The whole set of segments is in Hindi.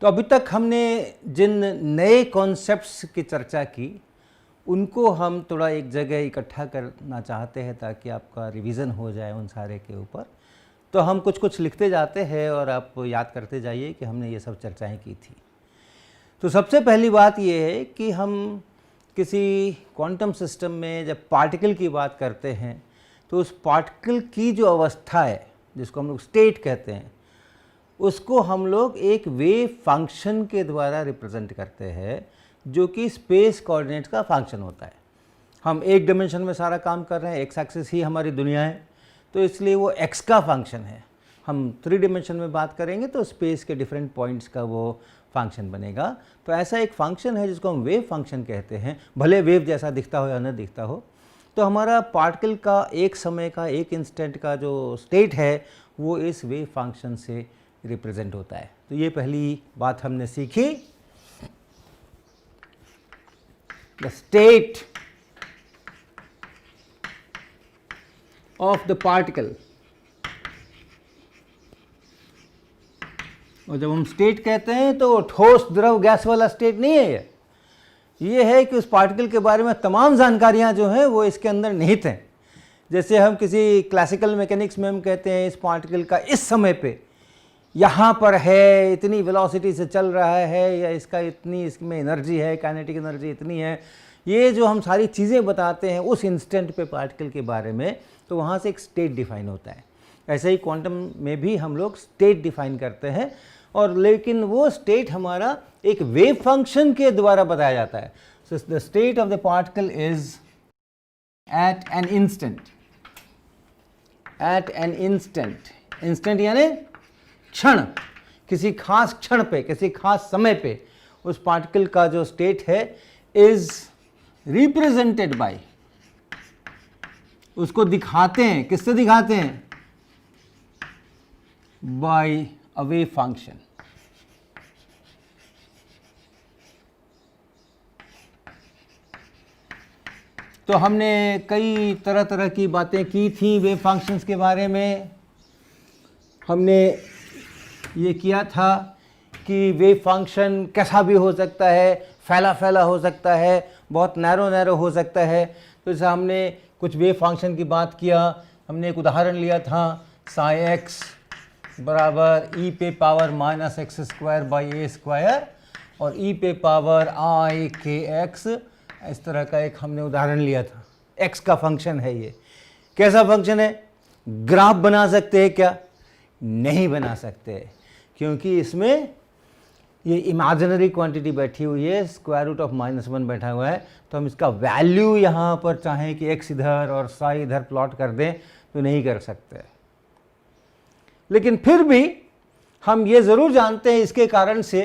तो अभी तक हमने जिन नए कॉन्सेप्ट्स की चर्चा की उनको हम थोड़ा एक जगह इकट्ठा करना चाहते हैं ताकि आपका रिवीजन हो जाए उन सारे के ऊपर। तो हम कुछ कुछ लिखते जाते हैं और आप याद करते जाइए कि हमने ये सब चर्चाएं की थी। तो सबसे पहली बात ये है कि हम किसी क्वांटम सिस्टम में जब पार्टिकल की बात करते हैं तो उस पार्टिकल की जो अवस्था है जिसको हम लोग स्टेट कहते हैं उसको हम लोग एक वेव फंक्शन के द्वारा रिप्रेजेंट करते हैं जो कि स्पेस कोऑर्डिनेट्स का फंक्शन होता है। हम एक डिमेंशन में सारा काम कर रहे हैं, एक्स एक्सिस ही हमारी दुनिया है, तो इसलिए वो एक्स का फंक्शन है। हम 3 डिमेंशन में बात करेंगे तो स्पेस के डिफरेंट पॉइंट्स का वो फंक्शन बनेगा। तो ऐसा एक फंक्शन है जिसको हम वेव फंक्शन कहते हैं, भले वेव जैसा दिखता हो या न दिखता हो। तो हमारा पार्टिकल का एक समय का एक इंस्टेंट का जो स्टेट है वो इस वेव फंक्शन से रिप्रेजेंट होता है। तो ये पहली बात हमने सीखी, the state of the particle. और जब हम स्टेट कहते हैं तो ठोस द्रव गैस वाला स्टेट नहीं है, ये है कि उस पार्टिकल के बारे में तमाम जानकारियां जो हैं वो इसके अंदर निहित हैं। जैसे हम किसी क्लासिकल मैकेनिक्स में हम कहते हैं इस पार्टिकल का इस समय पे यहाँ पर है, इतनी वेलोसिटी से चल रहा है, या इसका इतनी इसमें एनर्जी है, काइनेटिक एनर्जी इतनी है, ये जो हम सारी चीज़ें बताते हैं उस इंस्टेंट पे पार्टिकल के बारे में, तो वहाँ से एक स्टेट डिफाइन होता है। ऐसे ही क्वांटम में भी हम लोग स्टेट डिफाइन करते हैं, और लेकिन वो स्टेट हमारा एक वेव फंक्शन के द्वारा बताया जाता है। So the state of the particle is at an instant, at an instant, instant यानी क्षण, किसी खास क्षण पे, किसी खास समय पे उस पार्टिकल का जो स्टेट है इज रिप्रेजेंटेड बाय, उसको दिखाते हैं, किससे दिखाते हैं? By a wave function. तो हमने कई तरह तरह की बातें की थी वेव फंक्शंस के बारे में। हमने ये किया था कि वेव फंक्शन कैसा भी हो सकता है, फैला फैला हो सकता है, बहुत नैरो नैरो हो सकता है। तो जैसे हमने कुछ वेव फंक्शन की बात किया, हमने एक उदाहरण लिया था साई एक्स बराबर ई पे power minus x square by A square और ई पे पावर आई के एक्स, इस तरह का एक हमने उदाहरण लिया था। एक्स का फंक्शन है, ये कैसा फंक्शन है? ग्राफ बना सकते हैं क्या? नहीं बना सकते, क्योंकि इसमें ये इमेजिनरी क्वांटिटी बैठी हुई है, स्क्वायर रूट ऑफ -1 बैठा हुआ है। तो हम इसका वैल्यू यहाँ पर चाहें कि एक्स इधर और साई इधर प्लॉट कर दें तो नहीं कर सकते। लेकिन फिर भी हम ये ज़रूर जानते हैं इसके कारण से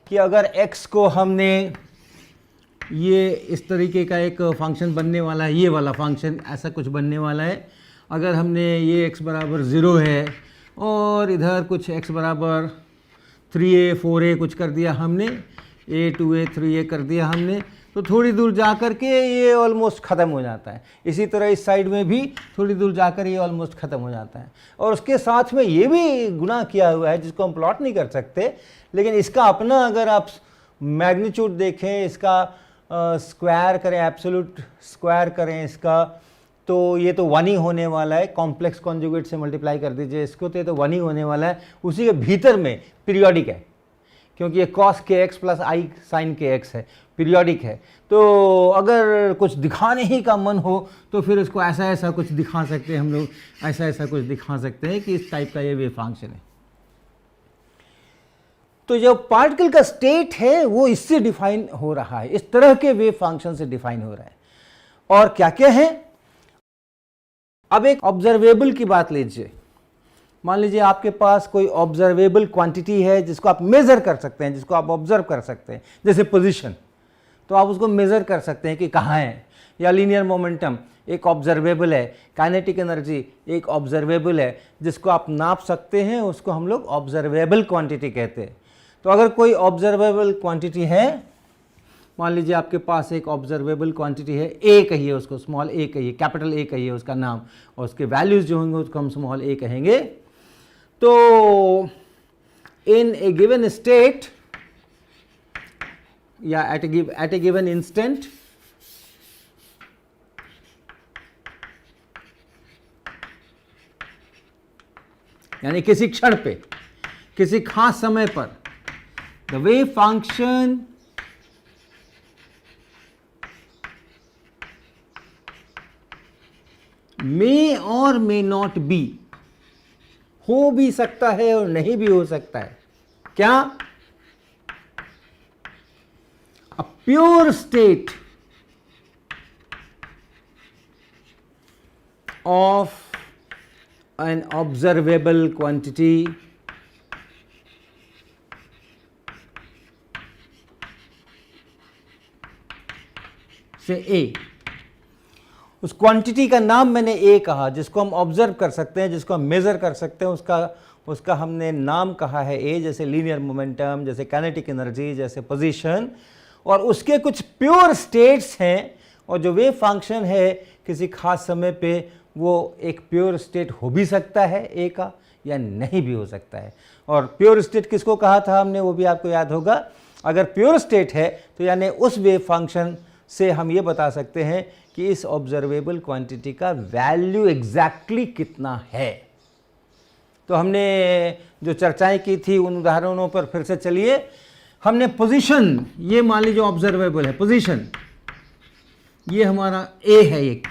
कि अगर एक्स को हमने ये इस तरीके का एक फंक्शन बनने वाला है, ये वाला फंक्शन ऐसा कुछ बनने वाला है, अगर हमने ये x बराबर 0 है और इधर कुछ x बराबर 3a 4a कुछ कर दिया हमने, a 2a 3a कर दिया हमने, तो थोड़ी दूर जा कर के ये ऑलमोस्ट ख़त्म हो जाता है। इसी तरह इस साइड में भी थोड़ी दूर जाकर ये ऑलमोस्ट ख़त्म हो जाता है। और उसके साथ में ये भी गुना किया हुआ है जिसको हम प्लॉट नहीं कर सकते, लेकिन इसका अपना अगर आप मैग्नीट्यूड देखें, इसका स्क्वायर करें, एब्सोल्यूट स्क्वायर करें इसका, तो ये तो 1 ही होने वाला है। कॉम्प्लेक्स कॉन्जुगेट से मल्टीप्लाई कर दीजिए इसको, तो ये तो 1 ही होने वाला है। उसी के भीतर में पीरियोडिक है, क्योंकि ये cos के एक्स प्लस आई साइन के एक्स है, पीरियोडिक है। तो अगर कुछ दिखाने ही का मन हो तो फिर इसको ऐसा ऐसा कुछ दिखा सकते हैं हम लोग, ऐसा ऐसा कुछ दिखा सकते हैं कि इस टाइप का ये वेव फंक्शन है। तो जो पार्टिकल का स्टेट है वो इससे डिफाइन हो रहा है, इस तरह के वेव फंक्शन से डिफाइन हो रहा है। और क्या क्या है? अब एक ऑब्जर्वेबल की बात लीजिए। मान लीजिए आपके पास कोई ऑब्जर्वेबल क्वांटिटी है जिसको आप मेज़र कर सकते हैं, जिसको आप ऑब्जर्व कर सकते हैं, जैसे पोजीशन, तो आप उसको मेज़र कर सकते हैं कि कहाँ है। या लीनियर मोमेंटम एक ऑब्जर्वेबल है, काइनेटिक एनर्जी एक ऑब्जर्वेबल है जिसको आप नाप सकते हैं, उसको हम लोग ऑब्जर्वेबल क्वांटिटी कहते हैं। तो अगर कोई ऑब्जर्वेबल क्वांटिटी है, मान लीजिए आपके पास एक ऑब्जर्वेबल क्वांटिटी है, ए कहिए उसको, स्मॉल ए कहिए, कैपिटल ए कहिए उसका नाम, और उसके वैल्यूज़ जो होंगे उसको हम स्मॉल ए कहेंगे। तो इन ए गिवन स्टेट या at a given instant, यानी किसी क्षण पे, किसी खास समय पर, the wave function may or may not be, हो भी सकता है और नहीं भी हो सकता है। क्या? A pure state of an observable quantity से A, उस क्वांटिटी का नाम मैंने ए कहा, जिसको हम ऑब्जर्व कर सकते हैं, जिसको हम मेज़र कर सकते हैं, उसका हमने नाम कहा है ए, जैसे लीनियर मोमेंटम, जैसे काइनेटिक एनर्जी, जैसे पोजीशन। और उसके कुछ प्योर स्टेट्स हैं, और जो वेव फंक्शन है किसी खास समय पे वो एक प्योर स्टेट हो भी सकता है ए का, या नहीं भी हो सकता है। और प्योर स्टेट किसको कहा था हमने, वो भी आपको याद होगा। अगर प्योर स्टेट है तो यानी उस वेव फंक्शन से हम ये बता सकते हैं कि इस ऑब्जर्वेबल क्वांटिटी का वैल्यू एग्जैक्टली कितना है। तो हमने जो चर्चाएं की थी उन उदाहरणों पर फिर से चलिए। हमने पोजीशन, ये मान लीजिए ऑब्जर्वेबल है पोजीशन, ये हमारा ए है एक,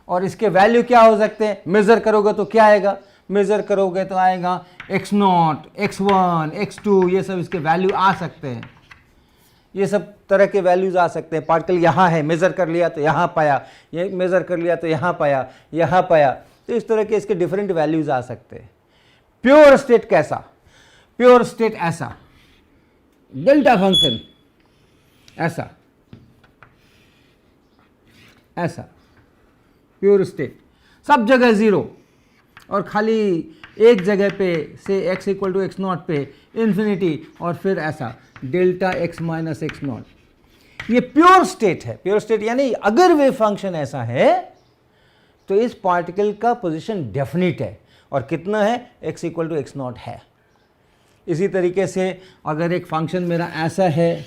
और इसके वैल्यू क्या हो सकते हैं, मेज़र करोगे तो क्या आएगा, मेज़र करोगे तो आएगा x0, x1, x2, ये सब इसके वैल्यू आ सकते हैं। ये सब तरह के वैल्यूज आ सकते हैं। पार्टिकल यहाँ है, मेज़र कर लिया तो यहाँ पाया, ये मेज़र कर लिया तो यहाँ पाया, यहाँ पाया, तो इस तरह के इसके डिफरेंट वैल्यूज आ सकते हैं। प्योर स्टेट कैसा, प्योर स्टेट ऐसा, डेल्टा फंक्शन ऐसा, ऐसा प्योर स्टेट, सब जगह ज़ीरो, और खाली एक जगह पे से x इक्वल टू x0 पे इन्फिनिटी, और फिर ऐसा डेल्टा x माइनस x0। ये प्योर स्टेट है। प्योर स्टेट यानी अगर वेव फंक्शन ऐसा है तो इस पार्टिकल का पोजीशन डेफिनिट है, और कितना है, x इक्वल टू x0 है। इसी तरीके से अगर एक फंक्शन मेरा ऐसा है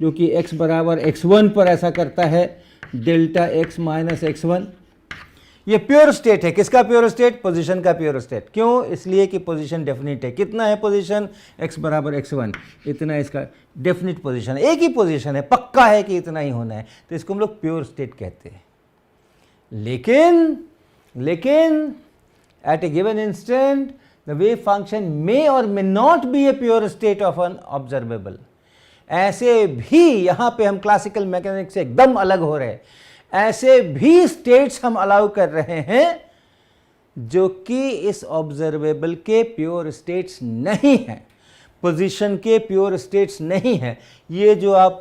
जो कि x बराबर x1 पर ऐसा करता है, डेल्टा x माइनस x1, ये प्योर स्टेट है। किसका प्योर स्टेट, पोजीशन का प्योर स्टेट। क्यों, इसलिए कि पोजीशन डेफिनिट है। कितना है पोजीशन, x बराबर x1, इतना इसका डेफिनिट पोजीशन है, एक ही पोजीशन है, पक्का है कि इतना ही होना है, तो इसको हम लोग प्योर स्टेट कहते हैं। लेकिन at a given instant the wave function may और may not be a pure state of an observable. ऐसे भी, यहां पे हम क्लासिकल मैकेनिक्स से एकदम अलग हो रहे हैं, ऐसे भी स्टेट्स हम अलाउ कर रहे हैं जो कि इस ऑब्जर्वेबल के प्योर स्टेट्स नहीं हैं, पोजीशन के प्योर स्टेट्स नहीं हैं। ये जो आप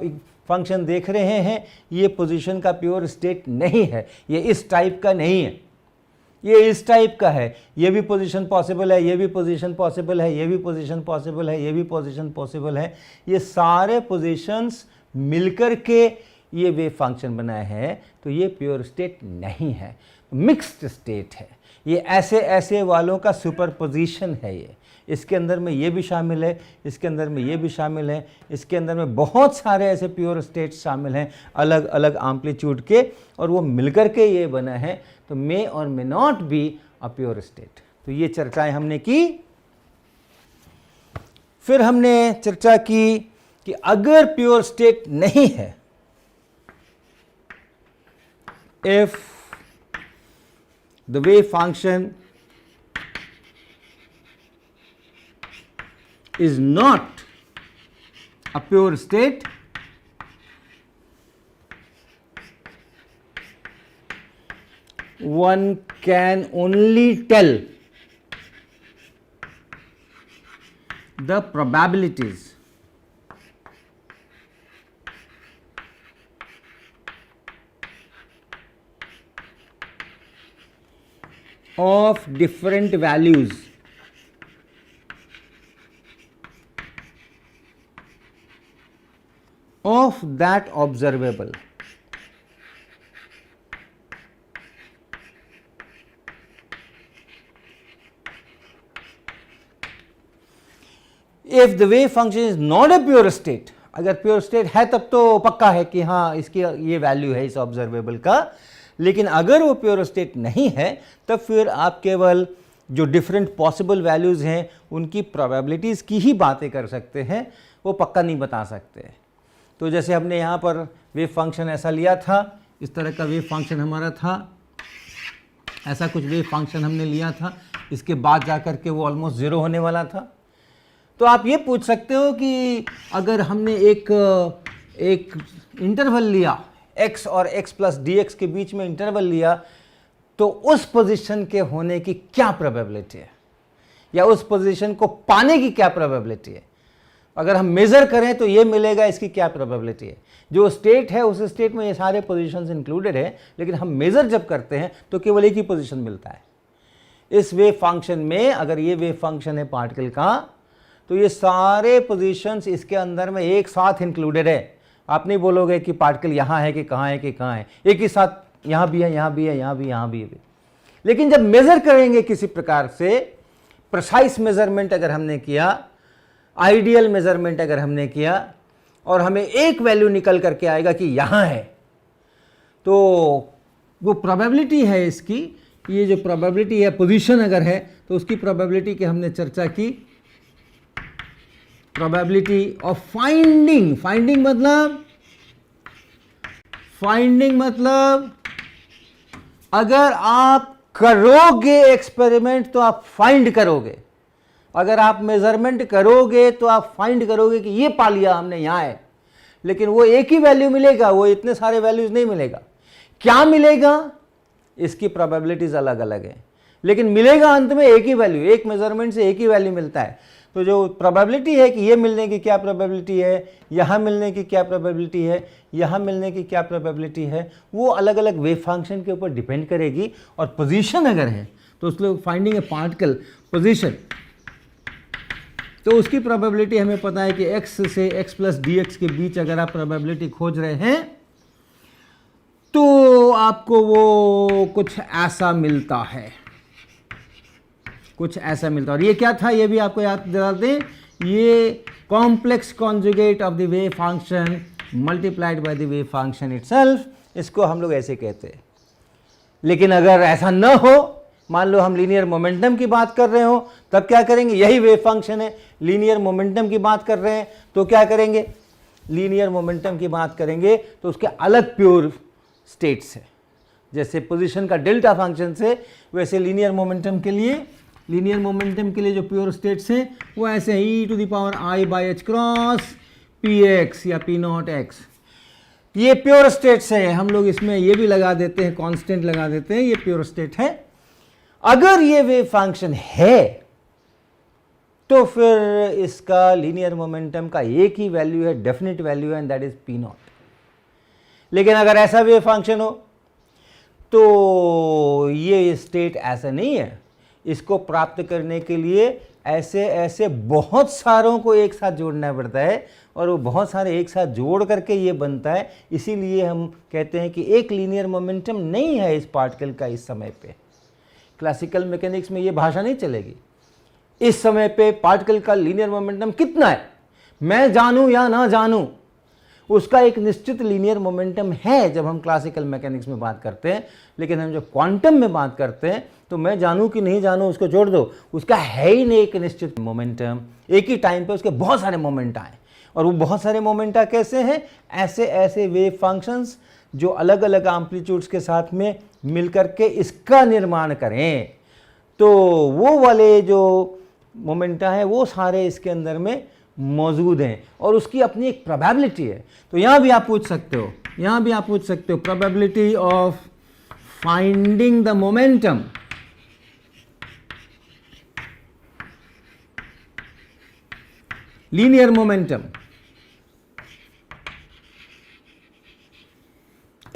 फंक्शन देख रहे हैं ये पोजीशन का प्योर स्टेट नहीं है, ये इस टाइप का नहीं है, ये इस टाइप का है। ये भी पोजीशन पॉसिबल है, ये भी पोजीशन पॉसिबल है, ये भी पोजीशन पॉसिबल है, ये भी पोजीशन पॉसिबल है। ये सारे पोजीशंस मिलकर के ये वेव फंक्शन बनाए हैं, तो ये प्योर स्टेट नहीं है, मिक्स्ड स्टेट है। ये ऐसे ऐसे वालों का सुपरपोजिशन है। ये इसके अंदर में ये भी शामिल है, इसके अंदर में ये भी शामिल है, इसके अंदर में बहुत सारे ऐसे प्योर स्टेट्स शामिल हैं अलग अलग एम्पलीट्यूड के, और वो मिलकर के ये बना है। तो मे और may not be a pure state. तो ये चर्चाएं हमने की। फिर हमने चर्चा की कि अगर प्योर स्टेट नहीं है, if the wave function is not a pure state, one can only tell the probabilities of different values of that observable. If the wave function is not a pure state, अगर प्योर स्टेट है तब तो पक्का है कि हाँ इसकी ये वैल्यू है इस ऑब्जर्वेबल का। लेकिन अगर वो प्योर स्टेट नहीं है तब फिर आप केवल जो डिफरेंट पॉसिबल वैल्यूज़ हैं उनकी प्रोबेबिलिटीज़ की ही बातें कर सकते हैं, वो पक्का नहीं बता सकते। तो जैसे हमने यहाँ पर वेव फंक्शन ऐसा लिया था, इस तरह का वेव फंक्शन हमारा था, ऐसा कुछ वेव फंक्शन हमने लिया था, इसके बाद जा कर के वो ऑलमोस्ट ज़ीरो होने वाला था। तो आप ये पूछ सकते हो कि अगर हमने एक इंटरवल लिया x और x प्लस dx के बीच में इंटरवल लिया, तो उस पोजीशन के होने की क्या प्रोबेबिलिटी है, या उस पोजीशन को पाने की क्या प्रोबेबिलिटी है। अगर हम मेज़र करें तो ये मिलेगा, इसकी क्या प्रोबेबिलिटी है। जो स्टेट है उस स्टेट में ये सारे पोजीशंस इंक्लूडेड है, लेकिन हम मेज़र जब करते हैं तो केवल एक ही पोजीशन मिलता है। इस वेव फंक्शन में अगर ये वेव फंक्शन है पार्टिकल का, तो ये सारे पोजीशंस इसके अंदर में एक साथ इंक्लूडेड है। आप नहीं बोलोगे कि पार्टिकल यहाँ है कि कहाँ है कि कहाँ है, एक ही साथ यहाँ भी है, यहाँ भी है, यहाँ भी, यहाँ भी है। लेकिन जब मेज़र करेंगे किसी प्रकार से, प्रिसाइज मेज़रमेंट अगर हमने किया, आइडियल मेज़रमेंट अगर हमने किया और हमें एक वैल्यू निकल करके आएगा कि यहाँ है, तो वो प्रोबेबिलिटी है इसकी, ये जो प्रोबेबिलिटी है पोजीशन अगर है तो उसकी प्रोबेबिलिटी की हमने चर्चा की। प्रोबेबिलिटी ऑफ फाइंडिंग मतलब अगर आप करोगे एक्सपेरिमेंट तो आप फाइंड करोगे, अगर आप मेजरमेंट करोगे तो आप फाइंड करोगे कि ये पा लिया हमने यहाँ है। लेकिन वो एक ही वैल्यू मिलेगा, वो इतने सारे वैल्यूज नहीं मिलेगा। क्या मिलेगा, इसकी प्रोबेबिलिटीज अलग अलग है, लेकिन मिलेगा अंत में एक ही वैल्यू, एक मेजरमेंट से एक ही वैल्यू मिलता है। तो जो प्रोबेबिलिटी है कि ये मिलने की क्या प्रोबेबिलिटी है, यहाँ मिलने की क्या प्रोबेबिलिटी है, यहाँ मिलने की क्या प्रोबेबिलिटी है, वो अलग अलग वेव फंक्शन के ऊपर डिपेंड करेगी। और पोजीशन अगर है तो उसमें फाइंडिंग ए पार्टिकल पोजीशन, तो उसकी प्रोबेबिलिटी हमें पता है कि x से x प्लस dx के बीच अगर आप प्रोबेबिलिटी खोज रहे हैं तो आपको वो कुछ ऐसा मिलता है, कुछ ऐसा मिलता है। और ये क्या था, ये भी आपको याद दिला दें, ये complex conjugate of the wave function multiplied by the wave function itself, इसको हम लोग ऐसे कहते हैं। लेकिन अगर ऐसा न हो, मान लो हम लीनियर मोमेंटम की बात कर रहे हो, तब क्या करेंगे, यही वेव फंक्शन है, लीनियर मोमेंटम की बात कर रहे हैं तो क्या करेंगे, लीनियर मोमेंटम की बात करेंगे तो उसके अलग प्योर स्टेट्स है। जैसे पोजीशन का डेल्टा फंक्शन से, वैसे लीनियर मोमेंटम के लिए जो प्योर स्टेट्स हैं वो ऐसे e to the power i by H cross P x या पी नॉट एक्स, ये प्योर स्टेट्स है। हम लोग इसमें ये भी लगा देते हैं, कांस्टेंट लगा देते हैं, ये प्योर स्टेट है। अगर ये वेव फंक्शन है तो फिर इसका लीनियर मोमेंटम का एक ही वैल्यू है, डेफिनेट वैल्यू है, and that is P not. लेकिन अगर ऐसा वेव फंक्शन हो तो ये स्टेट ऐसा नहीं है। इसको प्राप्त करने के लिए ऐसे बहुत सारों को एक साथ जोड़ना पड़ता है, और वो बहुत सारे एक साथ जोड़ करके ये बनता है। इसीलिए हम कहते हैं कि एक लीनियर मोमेंटम नहीं है इस पार्टिकल का इस समय पे। क्लासिकल मैकेनिक्स में ये भाषा नहीं चलेगी। इस समय पे पार्टिकल का लीनियर मोमेंटम कितना है, मैं जानूं या ना जानूं, उसका एक निश्चित लीनियर मोमेंटम है जब हम क्लासिकल मैकेनिक्स में बात करते हैं। लेकिन हम जब क्वांटम में बात करते हैं तो मैं जानूं कि नहीं जानूं उसको छोड़ दो, उसका है ही नहीं एक निश्चित मोमेंटम। एक ही टाइम पे उसके बहुत सारे मोमेंटा हैं, और वो बहुत सारे मोमेंटा कैसे हैं, ऐसे वेव फंक्शंस जो अलग अलग एम्पलीट्यूड्स के साथ में मिलकर के इसका निर्माण करें। तो वो वाले जो मोमेंटा है वो सारे इसके अंदर में मौजूद हैं, और उसकी अपनी एक प्रोबेबिलिटी है। तो यहाँ भी आप पूछ सकते हो, probability of finding the momentum, linear momentum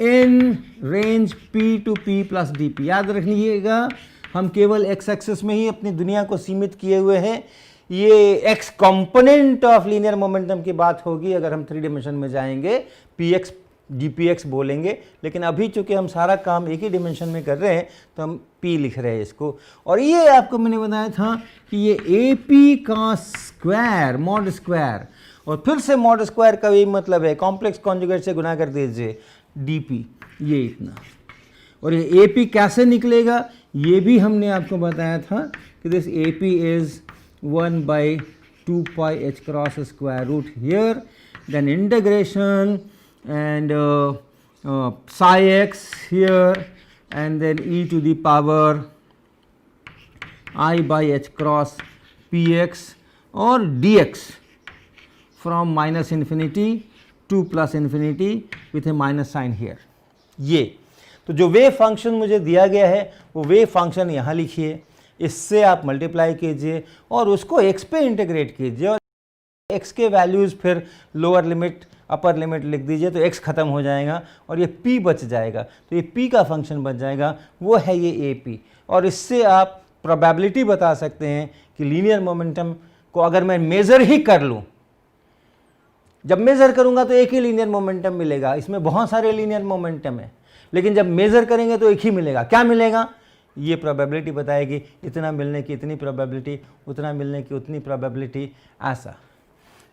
in range p to p plus dp। याद रखिएगा, हम केवल x एक्सिस में ही अपनी दुनिया को सीमित किए हुए हैं। ये x component of linear momentum की बात होगी अगर हम 3 डिमेंशन में जाएंगे, px dpx बोलेंगे। लेकिन अभी चूंकि हम सारा काम एक ही डिमेंशन में कर रहे हैं तो हम p लिख रहे हैं इसको। और ये आपको मैंने बताया था कि ये ap का स्क्वायर, मॉड स्क्वायर, और फिर से मॉड स्क्वायर का भी मतलब है कॉम्प्लेक्स कॉन्जुगेट से गुना कर दीजिए dp, ये इतना। और ये AP कैसे निकलेगा ये भी हमने आपको बताया था कि this AP is 1/2 pi h cross square root here, then integration and psi x here, and then e to the power I by h cross px or dx from minus infinity to plus infinity with a minus sign here। ये तो जो वेव फंक्शन मुझे दिया गया है वो वेव फंक्शन यहाँ लिखिए, इससे आप मल्टीप्लाई कीजिए और उसको x पे इंटीग्रेट कीजिए और x के वैल्यूज़ फिर लोअर लिमिट अपर लिमिट लिख दीजिए तो x ख़त्म हो जाएगा और ये p बच जाएगा, तो ये p का फंक्शन बच जाएगा, वो है ये AP। और इससे आप प्रोबेबिलिटी बता सकते हैं कि लीनियर मोमेंटम को अगर मैं मेज़र ही कर लूँ, जब मेज़र करूँगा तो एक ही लीनियर मोमेंटम मिलेगा, इसमें बहुत सारे लीनियर मोमेंटम है, लेकिन जब मेज़र करेंगे तो एक ही मिलेगा। क्या मिलेगा? ये प्रोबेबिलिटी बताएगी, इतना मिलने की इतनी प्रोबेबिलिटी, उतना मिलने की उतनी प्रोबेबिलिटी, ऐसा।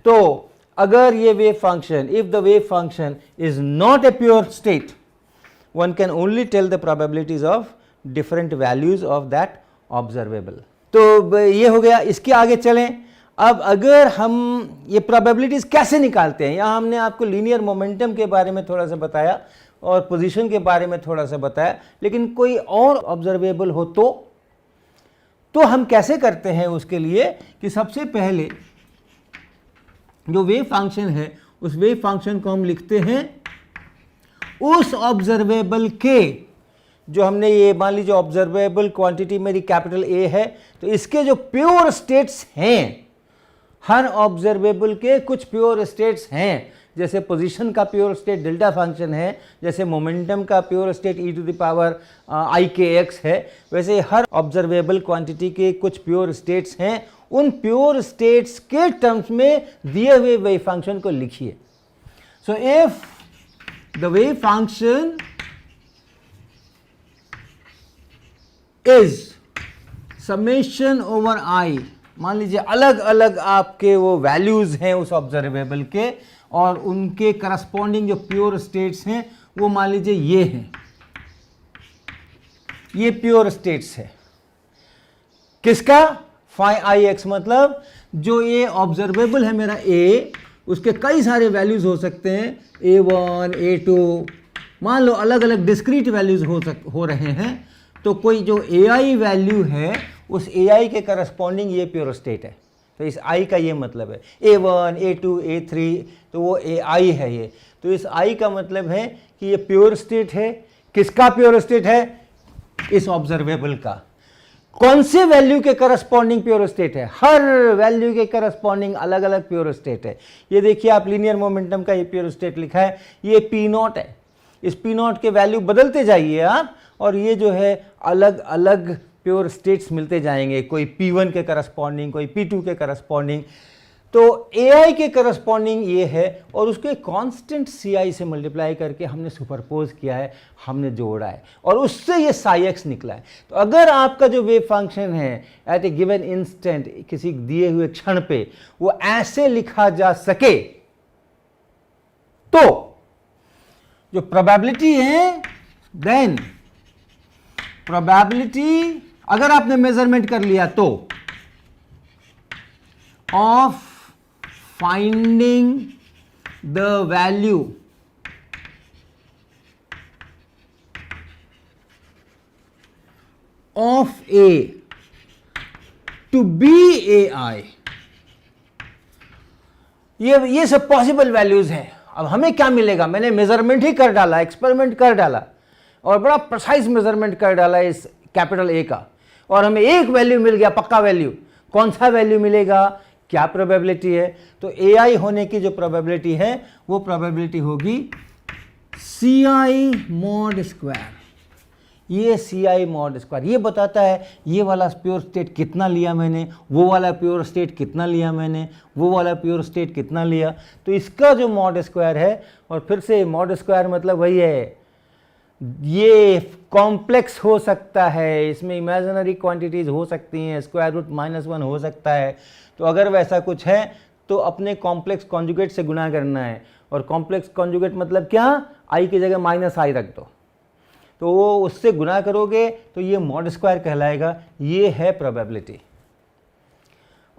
तो अगर ये wave function, if the wave function is not a pure state, one can only tell the probabilities of different values of that observable. तो ये हो गया। इसके आगे चलें। अब अगर हम ये प्रोबेबिलिटीज कैसे निकालते हैं, यहाँ हमने आपको लीनियर मोमेंटम के बारे में थोड़ा सा बताया और पोजीशन के बारे में थोड़ा सा बताया, लेकिन कोई और ऑब्जर्वेबल हो तो हम कैसे करते हैं उसके लिए कि सबसे पहले जो वेव फंक्शन है उस वेव फंक्शन को हम लिखते हैं उस ऑब्जर्वेबल के, जो हमने ये मान लीजिए ऑब्जर्वेबल क्वांटिटी मेरी कैपिटल A है, तो इसके जो प्योर स्टेट्स हैं, हर ऑब्जर्वेबल के कुछ प्योर स्टेट्स हैं, जैसे पोजीशन का प्योर स्टेट डेल्टा फंक्शन है, जैसे मोमेंटम का pure state e to the power i k x है, वैसे हर ऑब्जर्वेबल क्वांटिटी के कुछ प्योर स्टेट्स हैं। उन प्योर स्टेट्स के टर्म्स में दिए हुए वेव फंक्शन को लिखिए। So if the wave function is summation over i, मान लीजिए अलग अलग आपके वो वैल्यूज हैं उस ऑब्जर्वेबल के और उनके करस्पॉन्डिंग जो प्योर स्टेट्स हैं वो मान लीजिए ये हैं, ये प्योर स्टेट्स है किसका? फाई आई एक्स, मतलब जो ये ऑब्जर्वेबल है मेरा A, उसके कई सारे वैल्यूज हो सकते हैं, A1 A2, मान लो अलग अलग डिस्क्रीट वैल्यूज हो रहे हैं, तो कोई जो AI वैल्यू है उस AI के करस्पॉन्डिंग ये प्योर स्टेट है। तो इस I का ये मतलब है A1 A2 A3, तो वो AI है ये। तो इस I का मतलब है कि ये प्योर स्टेट है। किसका प्योर स्टेट है? इस ऑब्जर्वेबल का। कौन से वैल्यू के करस्पॉन्डिंग प्योर स्टेट है? हर वैल्यू के करस्पॉन्डिंग अलग अलग प्योर स्टेट है। ये देखिए आप लीनियर मोमेंटम का ये प्योर स्टेट लिखा है, ये P0 है। इस P0 के वैल्यू बदलते जाइए आप और ये जो है अलग अलग प्योर स्टेट्स मिलते जाएंगे, कोई P1 के करस्पॉन्डिंग, कोई P2 के करस्पॉन्डिंग। तो AI के करस्पॉन्डिंग ये है और उसको एक कांस्टेंट CI से मल्टीप्लाई करके हमने सुपरपोज किया है, हमने जोड़ा है और उससे ये साई एक्स निकला है। तो अगर आपका जो वेव फंक्शन है एट ए गिवन इंस्टेंट, किसी दिए हुए क्षण पे वो ऐसे लिखा जा सके, तो जो प्रोबेबिलिटी है, देन प्रोबेबिलिटी अगर आपने मेजरमेंट कर लिया तो of finding the value of A to be AI, ये सब पॉसिबल वैल्यूज हैं। अब हमें क्या मिलेगा? मैंने मेजरमेंट ही कर डाला, एक्सपेरिमेंट कर डाला और बड़ा प्रिसाइज मेजरमेंट कर डाला इस कैपिटल A का, और हमें एक वैल्यू मिल गया, पक्का वैल्यू। कौन सा वैल्यू मिलेगा? क्या प्रोबेबिलिटी है? तो AI होने की जो प्रोबेबिलिटी है वो प्रोबेबिलिटी होगी CI मॉड स्क्वायर। ये CI मॉड स्क्वायर ये बताता है ये वाला प्योर स्टेट कितना लिया मैंने, वो वाला प्योर स्टेट कितना लिया मैंने, वो वाला प्योर स्टेट कितना लिया। तो इसका जो मॉड स्क्वायर है, और फिर से मॉड स्क्वायर मतलब वही है, ये कॉम्प्लेक्स हो सकता है, इसमें इमेजिनरी क्वांटिटीज हो सकती हैं, स्क्वायर रूट -1 हो सकता है। तो अगर वैसा कुछ है तो अपने कॉम्प्लेक्स कॉन्जुगेट से गुना करना है, और कॉम्प्लेक्स कॉन्जुगेट मतलब क्या, आई की जगह माइनस आई रख दो, तो वो उससे गुना करोगे तो ये मॉड स्क्वायर कहलाएगा। ये है प्रोबेबिलिटी।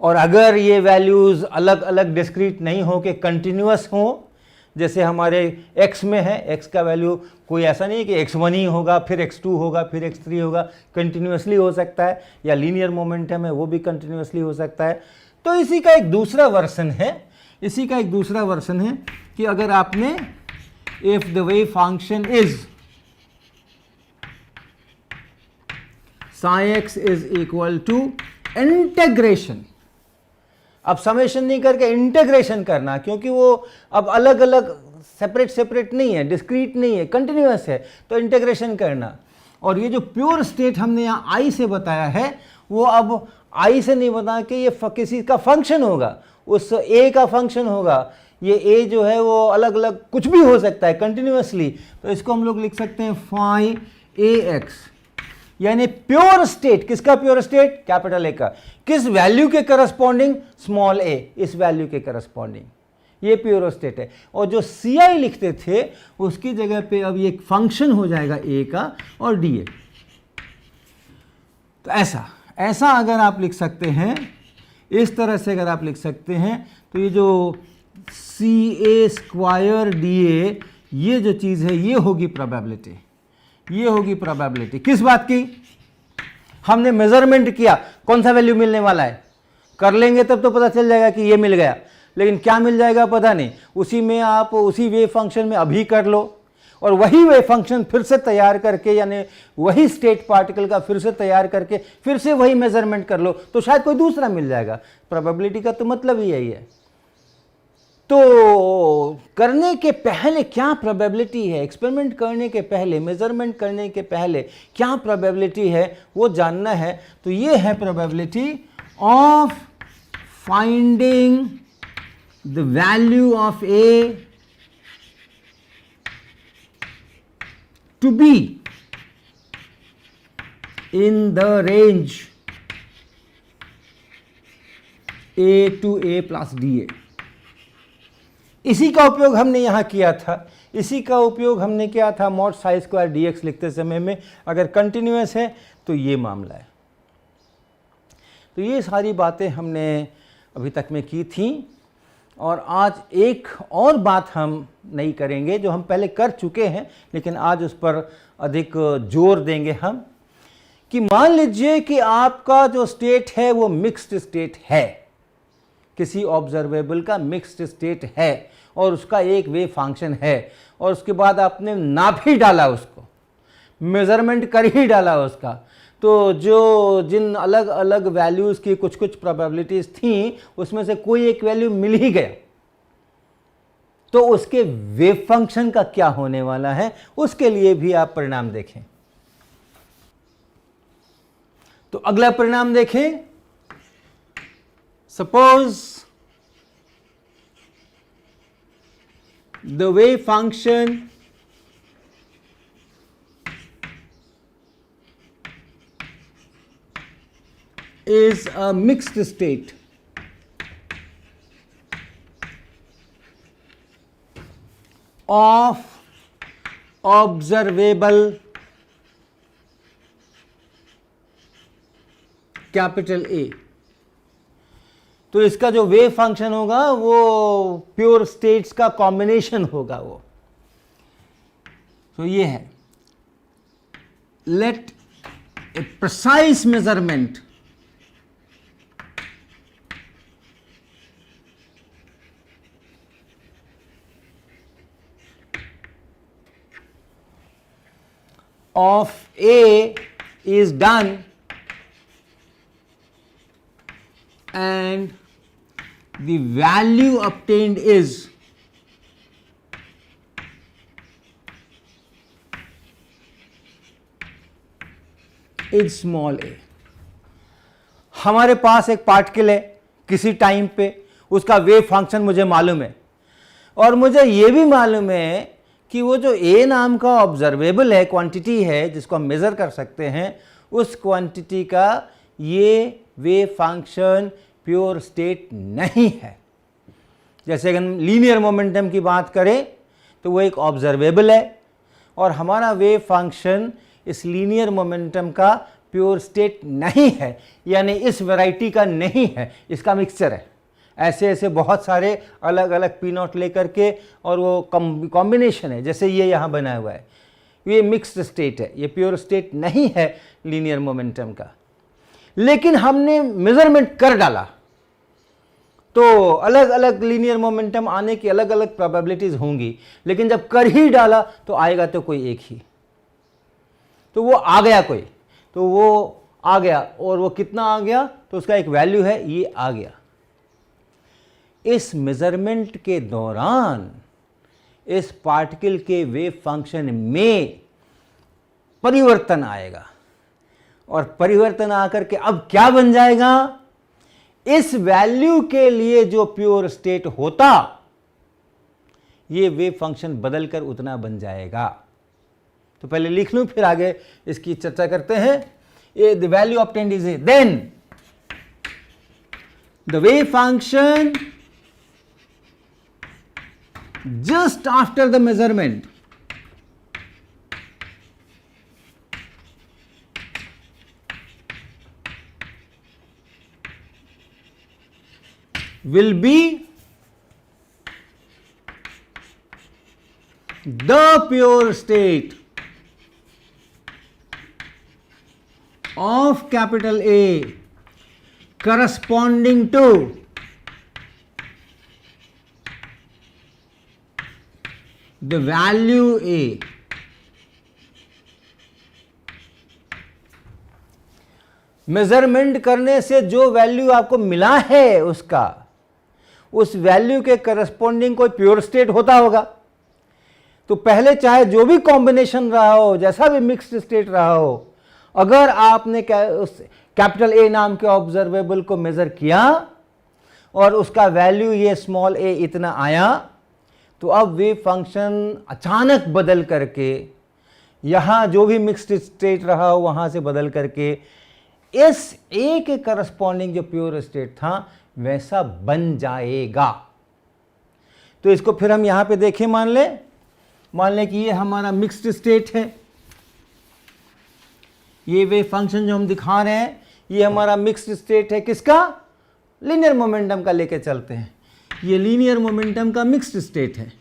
और अगर ये वैल्यूज़ अलग अलग डिस्क्रीट नहीं हो के कंटिन्यूअस हो, जैसे हमारे x में है, x का वैल्यू कोई ऐसा नहीं है कि x1 ही होगा फिर x2 होगा फिर x3 होगा, कंटिन्यूअसली हो सकता है, या लीनियर मोमेंटम है वो भी कंटिन्यूअसली हो सकता है। तो इसी का एक दूसरा वर्जन है, कि अगर आपने if the wave function is psi x is equal to integration, अब समेशन नहीं करके इंटीग्रेशन करना, क्योंकि वो अब अलग अलग सेपरेट नहीं है, डिस्क्रीट नहीं है, कंटिन्यूअस है, तो इंटीग्रेशन करना। और ये जो प्योर स्टेट हमने यहाँ आई से बताया है, वो अब आई से नहीं बता के ये किसी का फंक्शन होगा, उस ए का फंक्शन होगा। ये ए जो है वो अलग अलग कुछ भी हो सकता है कंटिन्यूअसली, तो इसको हम लोग लिख सकते हैं फाई ए एक्स, यानी प्योर स्टेट। किसका प्योर स्टेट? कैपिटल ए का। किस वैल्यू के करस्पॉन्डिंग? स्मॉल ए, इस वैल्यू के करस्पॉन्डिंग, ये प्योर स्टेट है। और जो सी आई लिखते थे उसकी जगह पे अब ये फंक्शन हो जाएगा ए का और डी ए। तो ऐसा अगर आप लिख सकते हैं, इस तरह से अगर आप लिख सकते हैं, तो ये जो सी ए स्क्वायर डी ए, ये जो चीज़ है ये होगी प्रोबेबिलिटी। ये होगी प्रोबेबिलिटी किस बात की? हमने मेजरमेंट किया, कौन सा वैल्यू मिलने वाला है, कर लेंगे तब तो पता चल जाएगा कि ये मिल गया, लेकिन क्या मिल जाएगा पता नहीं। उसी में आप उसी वेव फंक्शन में अभी कर लो और वही वेव फंक्शन फिर से तैयार करके, यानी वही स्टेट पार्टिकल का फिर से तैयार करके फिर से वही मेजरमेंट कर लो, तो शायद कोई दूसरा मिल जाएगा। प्रोबेबिलिटी का तो मतलब ही यही है। तो करने के पहले क्या प्रोबेबिलिटी है, एक्सपेरिमेंट करने के पहले, मेजरमेंट करने के पहले क्या प्रोबेबिलिटी है वो जानना है। तो ये है probability of finding the value of A to B in the range A to A plus D A. इसी का उपयोग हमने यहाँ किया था, इसी का उपयोग हमने किया था mod Sai square D x लिखते समय में। अगर कंटिन्यूअस है तो ये मामला है। तो ये सारी बातें हमने अभी तक में की थी, और आज एक और बात हम नहीं करेंगे जो हम पहले कर चुके हैं, लेकिन आज उस पर अधिक जोर देंगे हम, कि मान लीजिए कि आपका जो स्टेट है वो मिक्स्ड स्टेट है, किसी ऑब्जर्वेबल का मिक्स्ड स्टेट है और उसका एक वेव फंक्शन है, और उसके बाद आपने नाप ही डाला, उसको मेजरमेंट कर ही डाला उसका, तो जो जिन अलग अलग वैल्यूज़ की कुछ कुछ प्रोबेबिलिटीज़ थी उसमें से कोई एक वैल्यू मिल ही गया, तो उसके वेव फंक्शन का क्या होने वाला है उसके लिए भी आप परिणाम देखें। तो अगला परिणाम देखें। Suppose the wave function is a mixed state of observable capital A। तो इसका जो वेव फंक्शन होगा वो प्योर स्टेट्स का कॉम्बिनेशन होगा वो। तो ये है, let a precise measurement of A is done and the value obtained is small a। हमारे पास एक पार्टिकल है किसी टाइम पे, उसका वेव फंक्शन मुझे मालूम है, और मुझे ये भी मालूम है कि वो जो a नाम का ऑब्जर्वेबल है, क्वांटिटी है जिसको हम मेज़र कर सकते हैं, उस क्वांटिटी का ये वेव फंक्शन प्योर स्टेट नहीं है। जैसे अगर हम लीनियर मोमेंटम की बात करें तो वो एक ऑब्जर्वेबल है, और हमारा वेव फंक्शन इस लीनियर मोमेंटम का प्योर स्टेट नहीं है, यानी इस वैरायटी का नहीं है, इसका मिक्सचर है। ऐसे ऐसे बहुत सारे अलग अलग पी नॉट लेकर के, और वो कॉम्बिनेशन है, जैसे ये यहाँ बना हुआ है, ये मिक्स्ड स्टेट है, ये प्योर स्टेट नहीं है लीनियर मोमेंटम का। लेकिन हमने मेजरमेंट कर डाला तो अलग अलग लीनियर मोमेंटम आने की अलग अलग प्रोबेबिलिटीज होंगी, लेकिन जब कर ही डाला तो आएगा तो कोई एक ही, तो वो आ गया कोई, तो वो आ गया, और वो कितना आ गया तो उसका एक वैल्यू है, ये आ गया। इस मेजरमेंट के दौरान इस पार्टिकल के वेव फंक्शन में परिवर्तन आएगा, और परिवर्तन आकर के अब क्या बन जाएगा, इस वैल्यू के लिए जो प्योर स्टेट होता, ये वेव फंक्शन बदलकर उतना बन जाएगा। तो पहले लिख लूं, फिर आगे इसकी चर्चा करते हैं। ये the value obtained is then the wave function just after the measurement will be the pure state of capital A corresponding to the value A. Measurement करने से जो वैल्यू आपको मिला है उसका, उस वैल्यू के करस्पॉन्डिंग कोई प्योर स्टेट होता होगा। तो पहले चाहे जो भी कॉम्बिनेशन रहा हो, जैसा भी मिक्स्ड स्टेट रहा हो, अगर आपने उस कैपिटल ए नाम के ऑब्जर्वेबल को मेजर किया और उसका वैल्यू ये स्मॉल ए इतना आया, तो अब वेव फंक्शन अचानक बदल करके, यहाँ जो भी मिक्स्ड स्टेट रहा हो वहाँ से बदल करके इस ए के करस्पॉन्डिंग जो प्योर स्टेट था वैसा बन जाएगा। तो इसको फिर हम यहाँ पे देखें, मान लें कि ये हमारा मिक्स्ड स्टेट है, ये वेव फंक्शन जो हम दिखा रहे हैं ये हमारा मिक्स्ड स्टेट है, किसका, लीनियर मोमेंटम का लेके चलते हैं, ये लीनियर मोमेंटम का मिक्स्ड स्टेट है।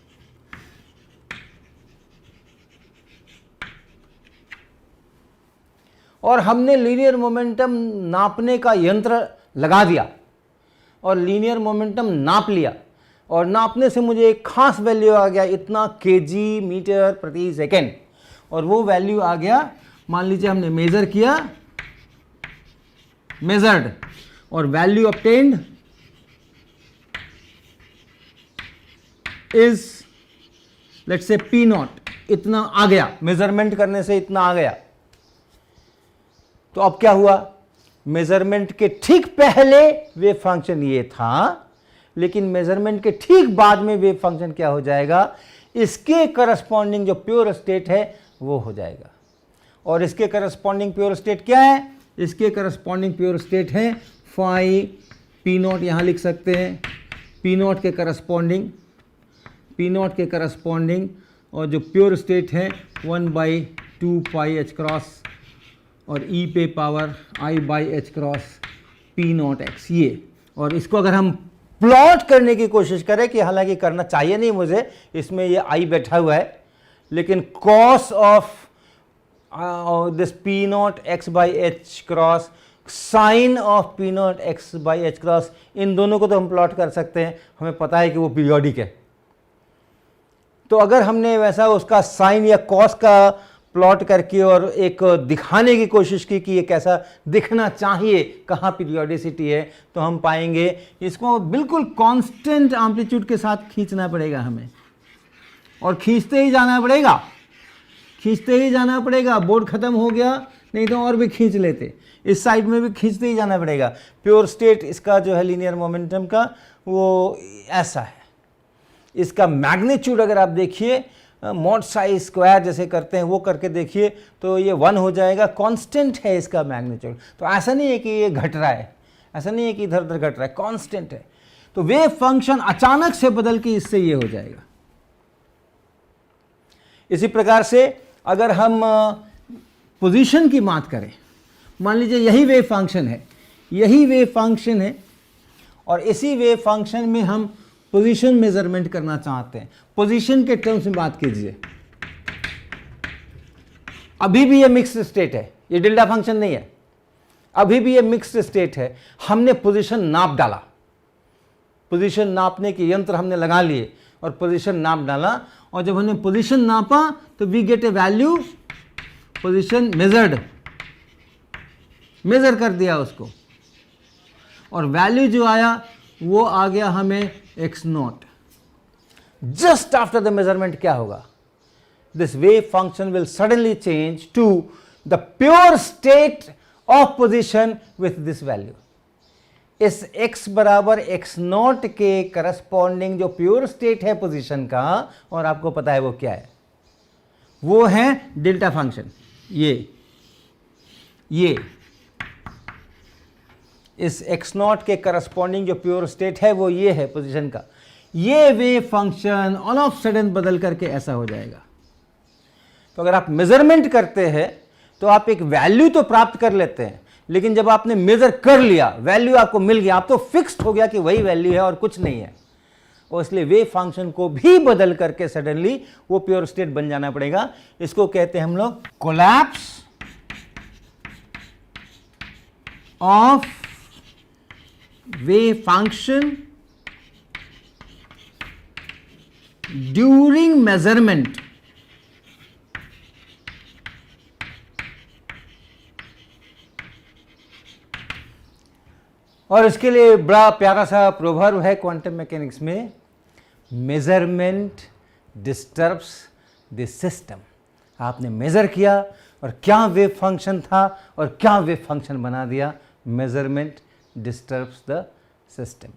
और हमने लीनियर मोमेंटम नापने का यंत्र लगा दिया और लीनियर मोमेंटम नाप लिया, और नापने से मुझे एक खास वैल्यू आ गया, इतना केजी मीटर प्रति सेकेंड, और वो वैल्यू आ गया, मान लीजिए हमने मेजर किया, मेजर्ड, और value obtained is let's say P not, इतना आ गया, मेजरमेंट करने से इतना आ गया। तो अब क्या हुआ, मेजरमेंट के ठीक पहले वेव फंक्शन ये था, लेकिन मेजरमेंट के ठीक बाद में वेव फंक्शन क्या हो जाएगा, इसके करस्पॉन्डिंग जो प्योर स्टेट है वो हो जाएगा। और इसके करस्पॉन्डिंग प्योर स्टेट क्या है, इसके करस्पॉन्डिंग प्योर स्टेट है फाई पी नॉट, यहाँ लिख सकते हैं पी नॉट के करस्पॉन्डिंग, पी नॉट के करस्पॉन्डिंग, और जो प्योर स्टेट है 1/2 पाई एच क्रॉस और ई पे power I by H cross P not x, ये। और इसको अगर हम प्लॉट करने की कोशिश करें, कि हालांकि करना चाहिए नहीं मुझे, इसमें ये आई बैठा हुआ है, लेकिन cos of this p not x by H cross, sine of p not x by H cross, इन दोनों को तो हम प्लॉट कर सकते हैं, हमें पता है कि वो पीरियोडिक है। तो अगर हमने वैसा उसका साइन या कॉस का प्लॉट करके और एक दिखाने की कोशिश की कि ये कैसा दिखना चाहिए, कहाँ पीरियोडिसिटी है, तो हम पाएंगे इसको बिल्कुल कांस्टेंट एम्पलीट्यूड के साथ खींचना पड़ेगा हमें, और खींचते ही जाना पड़ेगा, खींचते ही जाना पड़ेगा। बोर्ड ख़त्म हो गया नहीं तो और भी खींच लेते, इस साइड में भी खींचते ही जाना पड़ेगा। प्योर स्टेट इसका जो है लीनियर मोमेंटम का वो ऐसा है। इसका मैग्नीट्यूड अगर आप देखिए, मॉड साई स्क्वायर जैसे करते हैं वो करके देखिए, तो ये 1 हो जाएगा, कांस्टेंट है इसका मैग्नीट्यूड। तो ऐसा नहीं है कि ये घट रहा है, ऐसा नहीं है कि इधर उधर घट रहा है, कांस्टेंट है। तो वेव फंक्शन अचानक से बदल के इससे ये हो जाएगा। इसी प्रकार से अगर हम पोजीशन की बात करें, मान लीजिए यही वेव फंक्शन है, यही वेव फंक्शन है और इसी वेव फंक्शन में हम पोजीशन मेजरमेंट करना चाहते हैं। पोजीशन के टर्म्स में बात कीजिए, अभी भी ये मिक्स्ड स्टेट है, ये डेल्टा फंक्शन नहीं है, अभी भी ये मिक्स्ड स्टेट है। हमने पोजीशन नाप डाला, पोजीशन नापने के यंत्र हमने लगा लिए और पोजीशन नाप डाला, और जब हमने पोजीशन नापा तो we get a value, position measured, measure कर दिया उसको, और वैल्यू जो आया वो आ गया हमें x0। Just after the measurement क्या होगा, this wave function will suddenly change to the pure state of position with this value. इस x बराबर x0 के करस्पॉन्डिंग जो प्योर स्टेट है पोजीशन का, और आपको पता है वो क्या है, वो है डेल्टा फंक्शन। ये इस x0 के करस्पॉन्डिंग जो प्योर स्टेट है वो ये है पोजीशन का। ये wave function all of sudden बदल करके ऐसा हो जाएगा। तो अगर आप मेजरमेंट करते हैं तो आप एक वैल्यू तो प्राप्त कर लेते हैं, लेकिन जब आपने मेजर कर लिया, वैल्यू आपको मिल गया, आप तो फिक्स्ड हो गया कि वही वैल्यू है और कुछ नहीं है, और इसलिए वेव फंक्शन को भी बदल करके सडनली वो प्योर स्टेट बन जाना पड़ेगा। इसको कहते हैं हम लोग collapse of wave function during measurement. और इसके लिए बड़ा प्यारा सा प्रोवर्ब है क्वांटम मैकेनिक्स में, मेजरमेंट डिस्टर्ब्स द सिस्टम। आपने मेजर किया और क्या वेव फंक्शन था और क्या वेव फंक्शन बना दिया, मेजरमेंट डिस्टर्ब्स द सिस्टम।